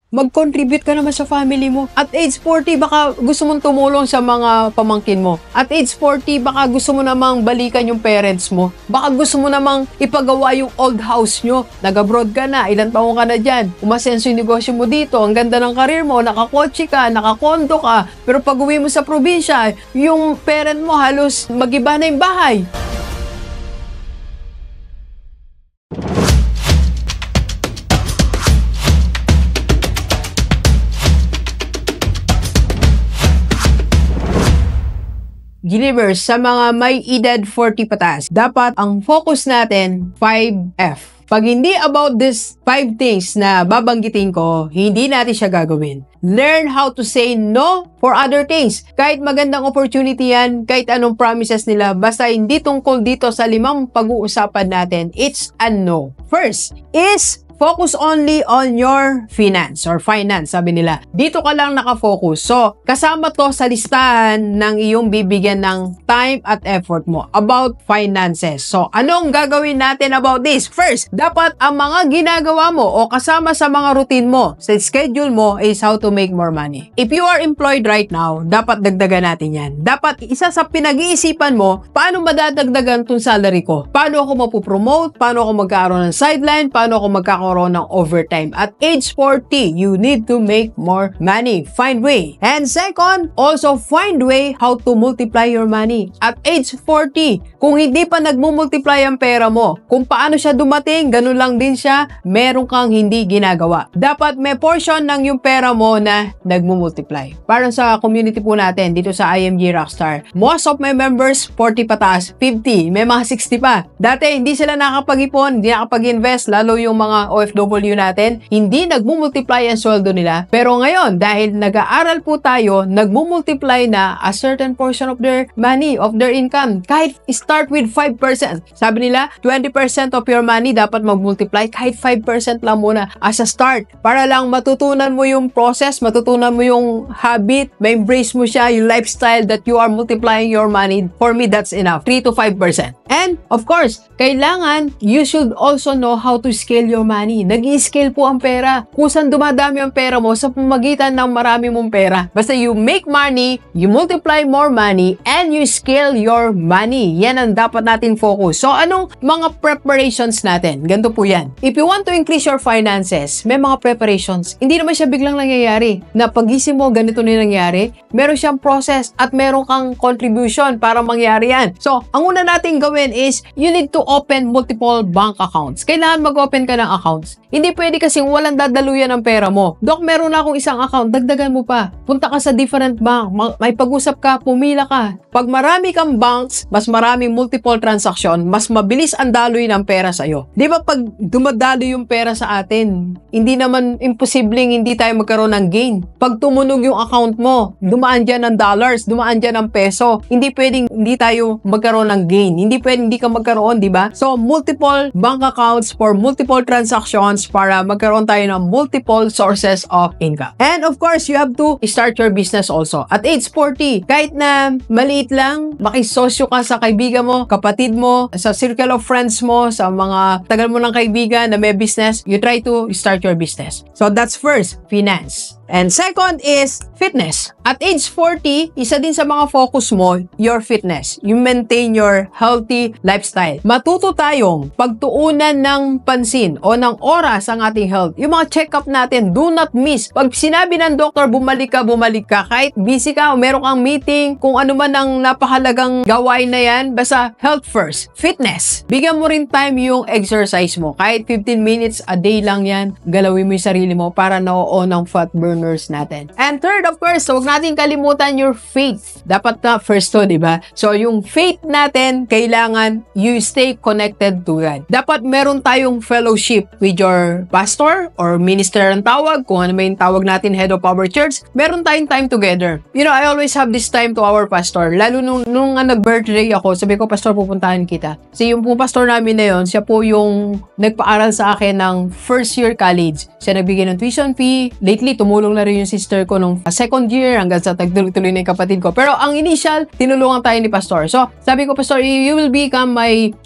mag-contribute ka naman sa family mo. At age 40, baka gusto mong tumulong sa mga pamangkin mo. At age 40, baka gusto mo namang balikan yung parents mo. Baka gusto mo namang ipagawa yung old house nyo. Nag-abroad ka na, ilang taong ka na dyan. Umasenso yung negosyo mo dito, ang ganda ng karir mo, nakakotse ka, nakakondo ka. Pero pag uwi mo sa probinsya, yung parent mo halos mag-iba na yung bahay. Gilivers, sa mga may edad 40 patas, dapat ang focus natin 5F. Pag hindi about this 5 things na babanggitin ko, hindi natin siya gagawin. Learn how to say no for other things. Kahit magandang opportunity yan, kahit anong promises nila, basta hindi tungkol dito sa 5 pag-uusapan natin, it's a no. First is focus only on your finance, sabi nila. Dito ka lang nakafocus. So, kasama to sa listahan ng iyong bibigyan ng time at effort mo about finances. So, anong gagawin natin about this? First, dapat ang mga ginagawa mo o kasama sa mga routine mo, sa schedule mo is how to make more money. If you are employed right now, dapat dagdagan natin yan. Dapat isa sa pinag-iisipan mo, paano madadagdagan tong salary ko? Paano ako mapupromote? Paano ako magkaroon ng sideline? Paano ako magkakaroon ng overtime? At age 40, you need to make more money. Find way. And second, also find way how to multiply your money. At age 40, kung hindi pa nagmumultiply ang pera mo, kung paano siya dumating, ganun lang din siya, meron kang hindi ginagawa. Dapat may portion ng yung pera mo na nagmumultiply. Parang sa community po natin, dito sa IMG Rockstar, most of my members, 40 pataas, 50, may mga 60 pa. Dati, hindi sila nakapag-ipon, hindi nakapag-invest, lalo yung mga OFW natin, hindi nagmumultiply ang sweldo nila. Pero ngayon, dahil nag-aaral po tayo, nagmumultiply na a certain portion of their money, of their income. Kahit start with 5%. Sabi nila, 20% of your money dapat mag-multiply, kahit 5% lang muna as a start. Para lang matutunan mo yung process, matutunan mo yung habit, ma-embrace mo siya, yung lifestyle that you are multiplying your money. For me, that's enough. 3 to 5%. And, of course, kailangan, you should also know how to scale your money. Nag-i-scale po ang pera. Kung saan dumadami ang pera mo sa pamagitan ng marami mong pera. Basta you make money, you multiply more money, and you scale your money. Yan ang dapat natin focus. So, anong mga preparations natin? Ganito po yan. If you want to increase your finances, may mga preparations. Hindi naman siya biglang nangyayari. Na pag-isip mo, ganito na nangyari. Meron siyang process at meron kang contribution para mangyari yan. So, ang una natin gawin is, you need to open multiple bank accounts. Kailangan mag-open ka ng accounts. Hindi pwede kasing walang dadaluyan ng pera mo. Dok, meron na akong isang account, dagdagan mo pa. Punta ka sa different bank, may pag-usap ka, pumila ka. Pag marami kang banks, mas maraming multiple transaction, mas mabilis ang daloy ng pera sa'yo. Di ba pag dumadalo yung pera sa atin, hindi naman imposibleng hindi tayo magkaroon ng gain. Pag tumunog yung account mo, dumaan dyan ng dollars, dumaan dyan ng peso, hindi pwedeng hindi tayo magkaroon ng gain. Hindi pwedeng hindi ka magkaroon, di ba? So, multiple bank accounts for multiple transactions para magkaroon tayo ng multiple sources of income. And of course, you have to start your business also. At age 40, kahit na maliit lang, makisosyo ka sa kaibigan mo, kapatid mo, sa circle of friends mo, sa mga tagal mo ng kaibigan na may business, you try to start your business. So that's first, finance. And second is fitness. At age 40, isa din sa mga focus mo, your fitness. You maintain your healthy lifestyle. Matuto tayong pagtuunan ng pansin o ng oras ang ating health. Yung mga check-up natin, do not miss. Pag sinabi ng doktor, bumalik ka. Kahit busy ka o meron kang meeting, kung ano man ang napakalagang gawain na yan, basta health first. Fitness. Bigyan mo rin time yung exercise mo. Kahit 15 minutes a day lang yan, galawin mo yung sarili mo para na-o ng fat burn natin. And third, of course, huwag natin kalimutan your faith. Dapat na first to, di ba? So, yung faith natin, kailangan you stay connected to God. Dapat meron tayong fellowship with your pastor or minister ang tawag, kung ano may tawag natin, head of our church. Meron tayong time together. You know, I always have this time to our pastor. Lalo nung nag-birthday ako, sabi ko, pastor, pupuntahan kita. Kasi yung pastor namin na yun, siya po yung nagpaaral sa akin ng first year college. Siya nagbigay ng tuition fee. Lately, tumulong tumulong na rin yung sister ko nung second year hanggang sa tagtuloy-tuloy na yung kapatid ko. Pero ang initial, tinulungan tayo ni Pastor. So, sabi ko, Pastor, you will become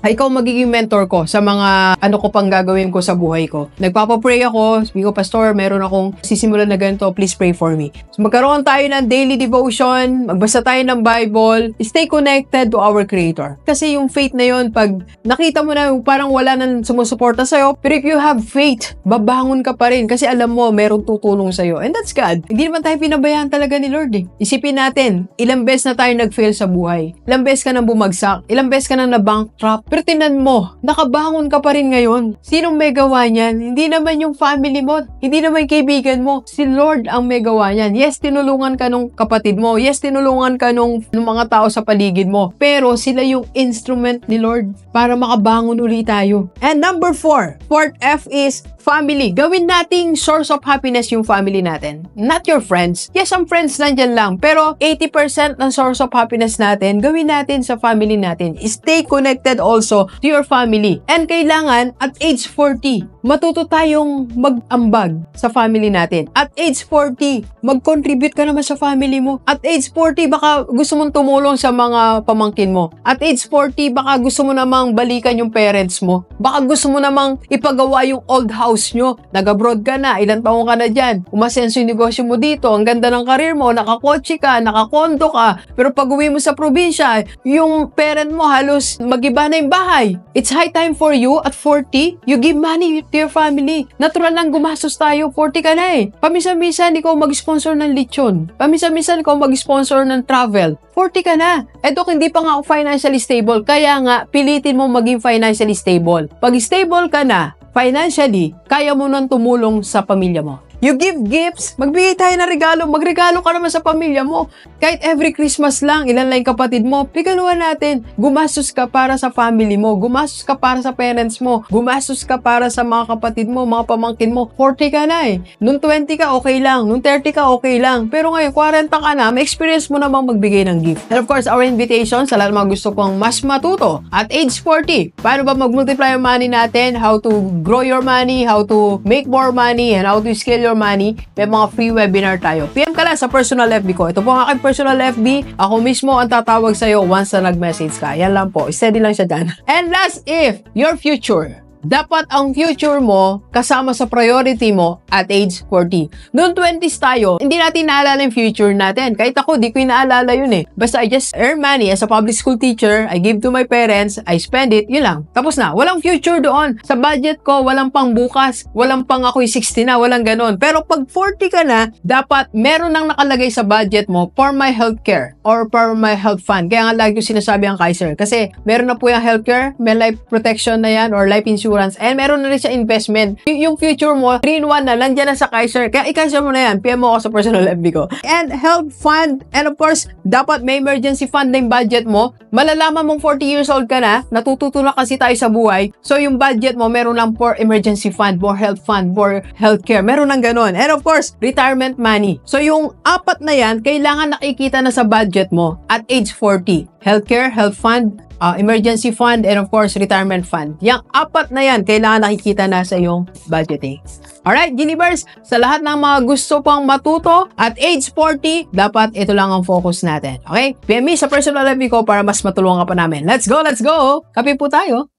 ikaw magiging mentor ko sa mga ano ko pang gagawin ko sa buhay ko. Nagpapapray ako. Sabi ko, Pastor, meron akong sisimulan na ganito. Please pray for me. So, magkaroon tayo ng daily devotion, magbasa tayo ng Bible, stay connected to our Creator. Kasi yung faith na yun, pag nakita mo na parang wala nang sumusuporta sa'yo, pero if you have faith, babangon ka pa rin kasi alam mo, merong tutulong sa'yo. And that's God. Hindi naman tayo pinabayaan talaga ni Lord eh. Isipin natin, ilang beses na tayo nag-fail sa buhay. Ilang beses ka nang bumagsak. Ilang beses ka nang na-bankrupt. Pero tinan mo, nakabangon ka pa rin ngayon. Sinong may gawa niyan? Hindi naman yung family mo. Hindi naman kaibigan mo. Si Lord ang may gawa niyan. Yes, tinulungan ka nung kapatid mo. Yes, tinulungan ka nung mga tao sa paligid mo. Pero sila yung instrument ni Lord para makabangon ulit tayo. And number 4. Fourth F is family. Gawin nating source of happiness yung family natin. Not your friends. Yes, ang friends nandyan lang. Pero 80% ng source of happiness natin, gawin natin sa family natin. Stay connected also to your family. And kailangan, at age 40, matuto tayong mag-ambag sa family natin. At age 40, mag-contribute ka naman sa family mo. At age 40, baka gusto mong tumulong sa mga pamangkin mo. At age 40, baka gusto mo namang balikan yung parents mo. Baka gusto mo namang ipagawa yung old house nyo. Nag-abroad ka na, ilang taong ka na dyan. Umasenso yung negosyo mo dito, ang ganda ng karir mo, nakakotse ka, nakakondo ka. Pero pag uwi mo sa probinsya, yung parent mo halos mag-iba na yung bahay. It's high time for you at 40, you give money to your family. Natural lang gumastos tayo, 40 ka na eh. Paminsan-minsan, ikaw mag-sponsor ng lechon. Paminsan-minsan, ikaw mag-sponsor ng travel. 40 ka na. Eto, hindi pa nga ako financially stable. Kaya nga, pilitin mo maging financially stable. Pag stable ka na, financially, kaya mo nang tumulong sa pamilya mo. You give gifts, magbigay tayo ng regalo, magregalo ka naman sa pamilya mo. Kahit every Christmas lang, ilan lang yung kapatid mo, regaluhan natin. Gumastos ka para sa family mo, gumastos ka para sa parents mo, gumastos ka para sa mga kapatid mo, mga pamangkin mo. 40 ka na eh. Nung 20 ka, okay lang. Nung 30 ka, okay lang. Pero ngayon, 40 ka na, may experience mo namang magbigay ng gift. And of course, our invitation sa lahat ng mga gusto kong mas matuto at age 40. Paano ba mag-multiply yung money natin? How to grow your money, how to make more money, and how to scale your money. May mga free webinar tayo. PM ka lang sa personal FB ko. Ito po ang aking personal FB. Ako mismo ang tatawag sa'yo once na nag-message ka. Yan lang po. Steady lang siya dyan. And last, if your future, dapat ang future mo kasama sa priority mo at age 40. Noong 20s tayo, hindi natin naalala yung future natin. Kahit ako, di ko inaalala yun eh. Basta I just earn money as a public school teacher, I give to my parents, I spend it, yun lang. Tapos na, walang future doon. Sa budget ko, walang pang bukas, walang pang ako'y 60 na, walang ganon. Pero pag 40 ka na, dapat meron nang nakalagay sa budget mo for my healthcare or for my health fund. Kaya nga lagi ko sinasabi ang Kaiser. Kasi meron na po yung healthcare, may life protection na yan or life insurance, and meron na rin siya investment. Yung future mo, 3-in-1 na, nandiyan na sa Kaiser. Kaya i-Kaiser mo na yan. PM mo ako sa personal FB ko. And health fund. And of course, dapat may emergency fund na yung budget mo. Malalaman mong 40 years old ka na, natututo na kasi tayo sa buhay. So yung budget mo, meron lang for emergency fund, for health fund, for healthcare. Meron lang ganun. And of course, retirement money. So yung apat na yan, kailangan nakikita na sa budget mo at age 40. Healthcare, health fund, emergency fund, and of course, retirement fund. Yang apat na yan, kailangan nakikita na sa iyong budgeting. Alright, Gilibers, sa lahat ng mga gusto pang matuto at age 40, dapat ito lang ang focus natin. Okay? PM me sa personal FB ko para mas matulungan ka pa namin. Let's go, let's go! Kape po tayo!